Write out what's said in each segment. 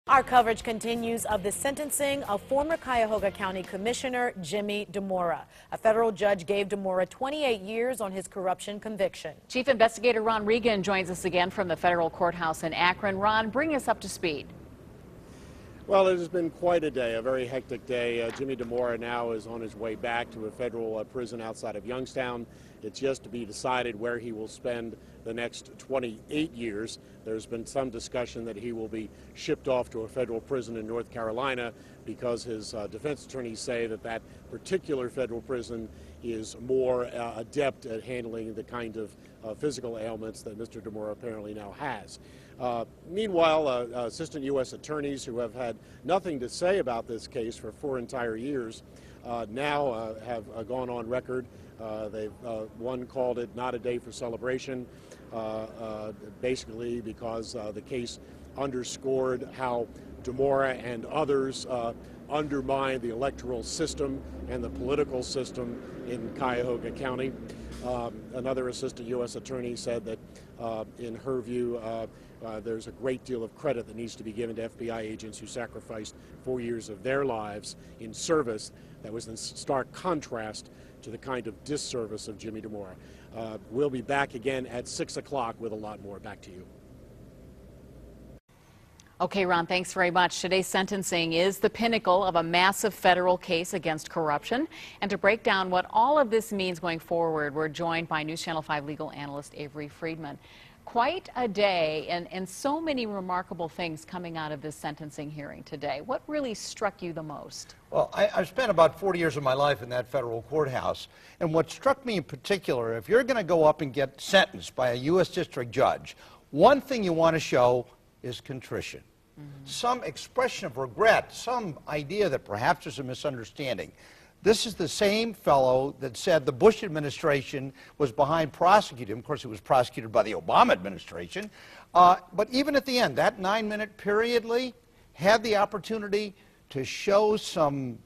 Our coverage continues of the sentencing of former Cuyahoga County Commissioner Jimmy Dimora. A federal judge gave Dimora 28 years on his corruption conviction. Chief Investigator Ron Regan joins us again from the federal courthouse in Akron. Ron, bring us up to speed. Well, it has been quite a day, a very hectic day. Jimmy Dimora now is on his way back to a federal prison outside of Youngstown. It's yet to be decided where he will spend the next 28 years. There's been some discussion that he will be shipped off to a federal prison in North Carolina because his defense attorneys say that that particular federal prison is more adept at handling the kind of physical ailments that Mr. Dimora apparently now has. Meanwhile, assistant U.S. attorneys who have had nothing to say about this case for 4 entire years now have gone on record. One called it not a day for celebration, basically because the case underscored how Dimora and others undermine the electoral system and the political system in Cuyahoga County. Another assistant U.S. attorney said that, in her view, there's a great deal of credit that needs to be given to FBI agents who sacrificed 4 years of their lives in service that was in stark contrast to the kind of disservice of Jimmy Dimora. We'll be back again at 6 o'clock with a lot more. Back to you. Okay, Ron, thanks very much. Today's sentencing is the pinnacle of a massive federal case against corruption. And to break down what all of this means going forward, we're joined by News Channel 5 legal analyst Avery Friedman. Quite a day and so many remarkable things coming out of this sentencing hearing today. What really struck you the most? Well, I've spent about 40 years of my life in that federal courthouse. And what struck me in particular, if you're going to go up and get sentenced by a U.S. district judge, one thing you want to show is contrition. Some expression of regret, some idea that perhaps there's a misunderstanding. This is the same fellow that said the Bush administration was behind prosecuting him. Of course, he was prosecuted by the Obama administration. But even at the end, that 9-minute period, Lee, had the opportunity to show some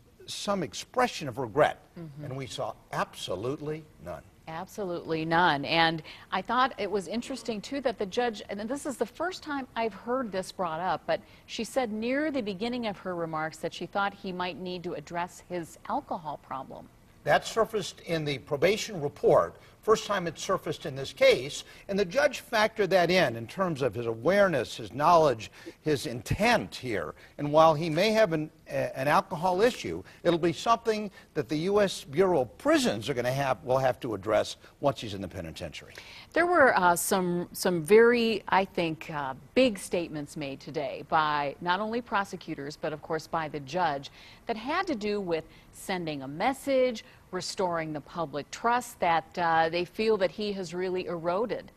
expression of regret. And we saw absolutely none. Absolutely none. And I thought it was interesting, too, that the judge, and this is the first time I've heard this brought up, but she said near the beginning of her remarks that she thought he might need to address his alcohol problem. That surfaced in the probation report, first time it surfaced in this case, and the judge factored that in terms of his awareness, his knowledge, his intent here. And while he may have an alcohol issue, it'll be something that the U.S. Bureau of Prisons will have to address once he's in the penitentiary. There were some very, I think, big statements made today by not only prosecutors, but of course by the judge that had to do with sending a message, restoring the public trust that they feel that he has really eroded.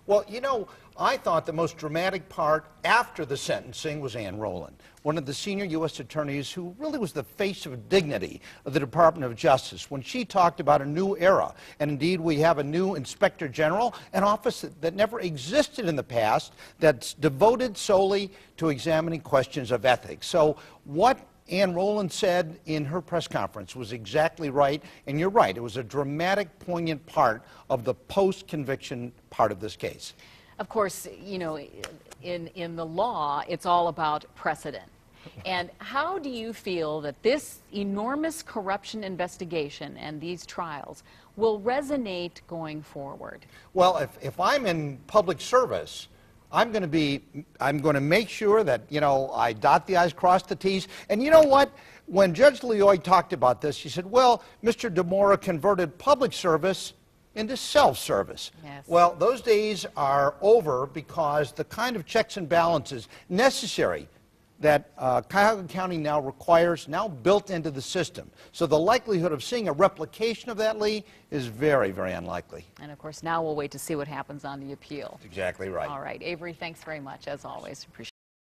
Well, you know, I thought the most dramatic part after the sentencing was Ann Rowland, one of the senior U.S. attorneys who really was the face of dignity of the Department of Justice, when she talked about a new era. And indeed, we have a new Inspector General, an office that never existed in the past, that's devoted solely to examining questions of ethics. So what Ann Rowland said in her press conference was exactly right, and you're right, it was a dramatic, poignant part of the post-conviction part of this case. Of course, you know, in the law, it's all about precedent. And how do you feel that this enormous corruption investigation and these trials will resonate going forward? Well, if I'm in public service, I'm going to make sure that, you know, I dot the I's, cross the T's. And you know what? When Judge Leoy talked about this, she said, well, Mr. Dimora converted public service into self-service. Yes. Well, those days are over because the kind of checks and balances necessary that Cuyahoga County now requires, now built into the system. So the likelihood of seeing a replication of that, Lee, is very, very unlikely. And of course, now we'll wait to see what happens on the appeal. That's exactly right. All right, Avery, thanks very much, as always. Appreciate it.